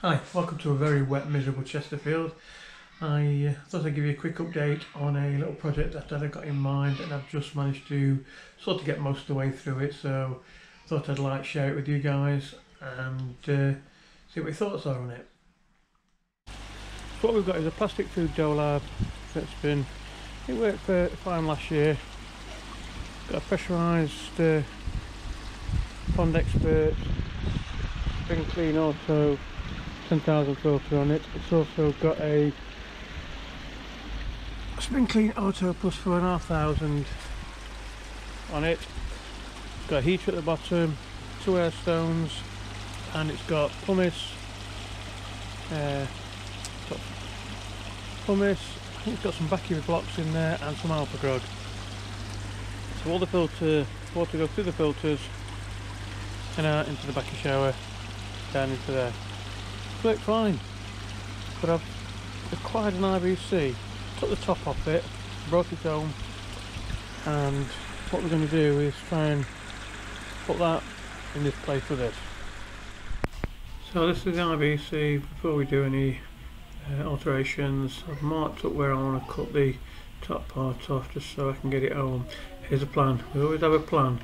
Hi, welcome to a very wet, miserable Chesterfield. I thought I'd give you a quick update on a little project that I've got in mind, and I've just managed to sort of get most of the way through it, so I thought I'd like share it with you guys and see what your thoughts are on it. So what we've got is a plastic food dough lab that's it worked fine last year. Got a pressurised PondXpert SpinClean Auto 10,000 filter on it. It's also got a SpinClean Auto plus 4,500 on it. It's got a heater at the bottom, 2 air stones, and it's got Pummice. I think it's got some Bakki blocks in there and some alpha grog. So all the water goes through the filters and out into the Bakki shower, down into there. It's worked fine, but I've acquired an Ibc, took the top off it, brought it home, and what we're going to do is try and put that in this place with this. So this is the Ibc. Before we do any alterations, I've marked up where I want to cut the top part off just so I can get it home. Here's a plan. We always have a plan.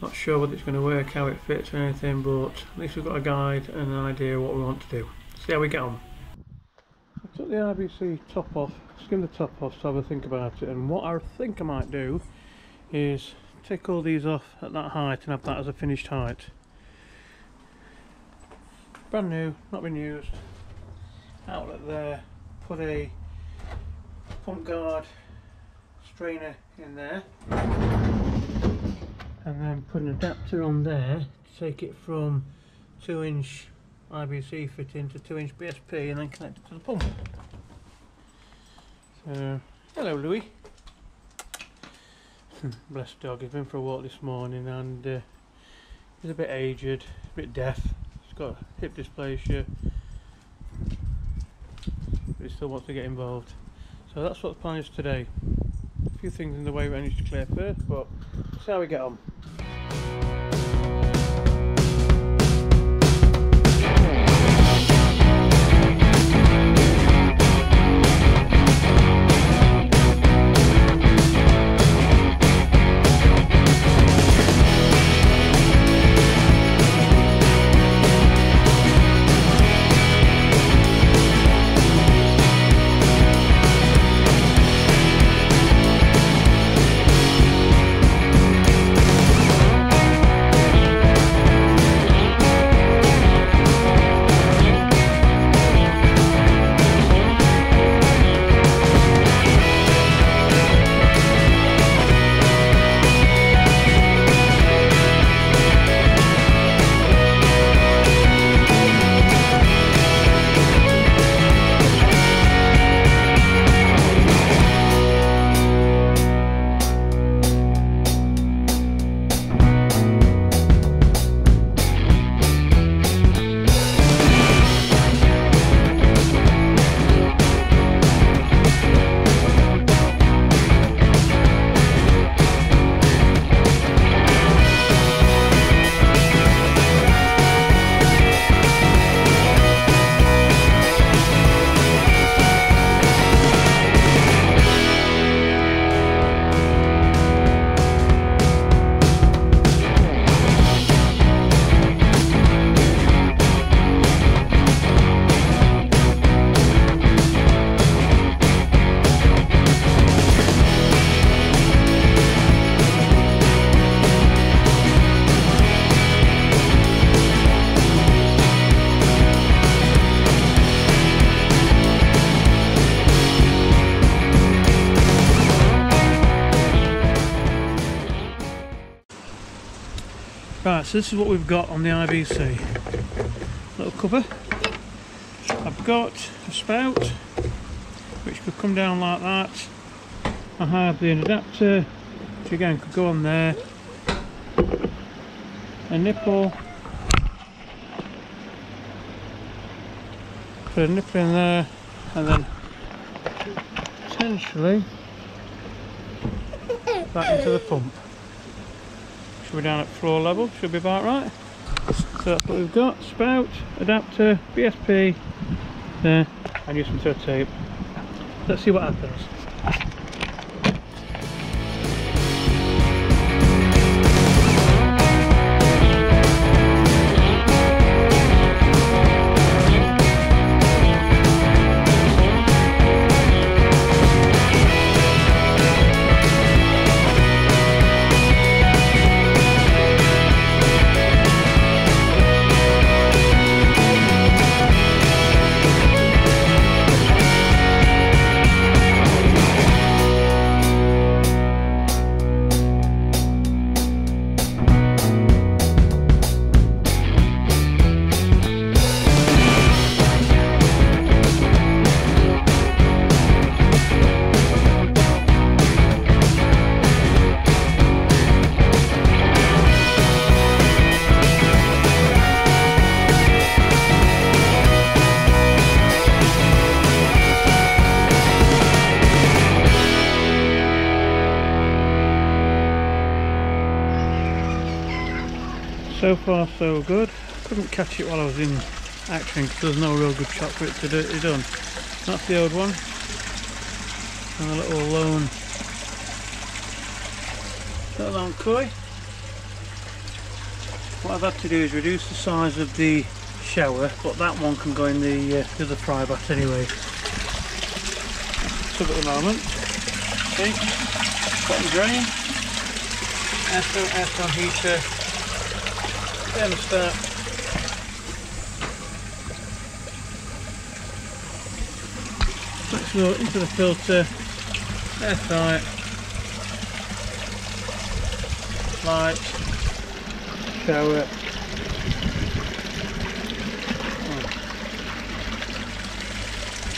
Not sure whether it's going to work, how it fits or anything, but at least we've got a guide and an idea of what we want to do. See how we get on. I took the Ibc top off, skimmed the top off to have a think about it, and what I think I might do is take all these off at that height and have that as a finished height. Brand new, not been used. Outlet there, put a pump guard strainer in there, and then put an adapter on there to take it from 2-inch Ibc fitting to 2-inch BSP and then connect it to the pump. So, hello Louis. Blessed dog, he's been for a walk this morning and he's a bit aged, a bit deaf. He's got hip dysplasia, but he still wants to get involved. So that's what the plan is today. A few things in the way we need to clear first, but see how we get on. Right, so this is what we've got on the Ibc. Little cover. I've got a spout which could come down like that. I have the adapter which again could go on there. A nipple. Put a nipple in there and then potentially back into the pump. Should be down at floor level, should be about right. So that's what we've got: spout, adapter, BSP, there, and use some thread tape. Let's see what happens. So far so good. Couldn't catch it while I was in action because there's no real good shot for it to be done. That's the old one. And a little lone koi. What I've had to do is reduce the size of the shower, but that one can go in the other fry bath anyway. Sub at the moment. See? Bottom drain. Airflow heater. Thermostat. Let's go into the filter, airtight, light, shower.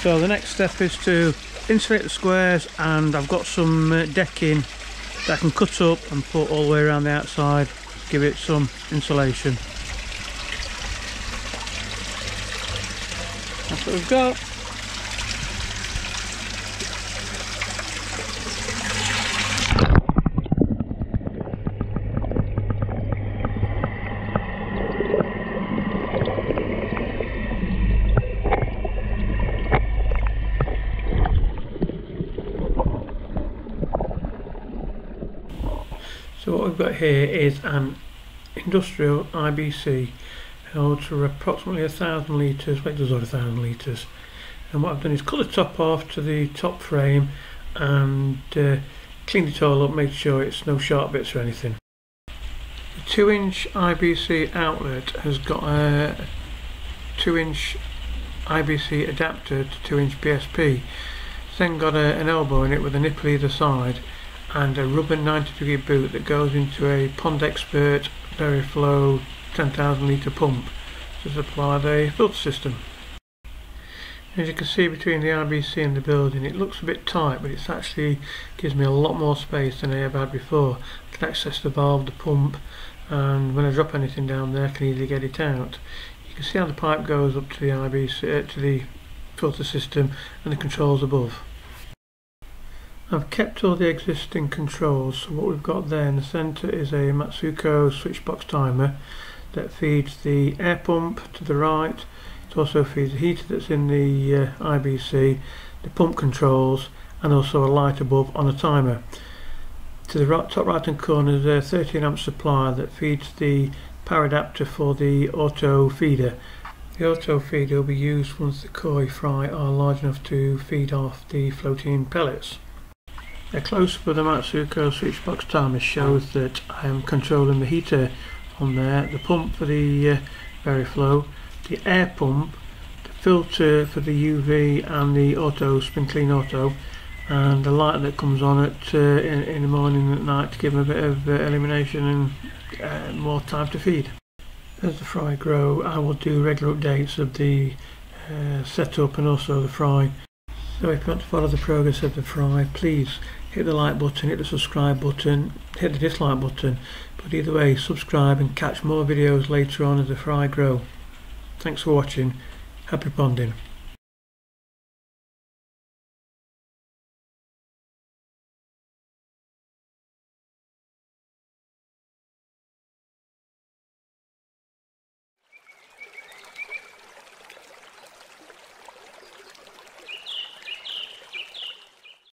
So the next step is to insulate the squares, and I've got some decking that I can cut up and put all the way around the outside. Give it some insulation. That's what we've got. So what we've got here is an industrial IBC holds for approximately 1,000 litres, well it does hold 1,000 litres, and what I've done is cut the top off to the top frame and cleaned it all up, made sure it's no sharp bits or anything. The 2-inch IBC outlet has got a 2-inch IBC adapter to 2-inch BSP. It's then got an elbow in it with a nipple either side and a rubber 90-degree boot that goes into a PondXpert Variflow 10,000 litre pump to supply the filter system. As you can see between the IBC and the building, it looks a bit tight, but it actually gives me a lot more space than I ever had before. I can access the valve, the pump, and when I drop anything down there I can easily get it out. You can see how the pipe goes up to the IBC, to the filter system, and the controls above. I've kept all the existing controls, so what we've got there in the centre is a Matsuko switchbox timer that feeds the air pump to the right. It also feeds the heater that's in the IBC, the pump controls, and also a light above on a timer. To the top right hand corner is a 13 amp supply that feeds the power adapter for the auto feeder. The auto feeder will be used once the koi fry are large enough to feed off the floating pellets. A close-up of the Matsuko switchbox timer shows that I am controlling the heater on there, the pump for the Variflow, the air pump, the filter for the UV and the auto SpinClean auto, and the light that comes on it in the morning and at night to give them a bit of illumination and more time to feed. As the fry grow, I will do regular updates of the setup and also the fry. So if you want to follow the progress of the fry, please hit the like button, hit the subscribe button, hit the dislike button, but either way subscribe and catch more videos later on as the fry grow. Thanks for watching, happy ponding.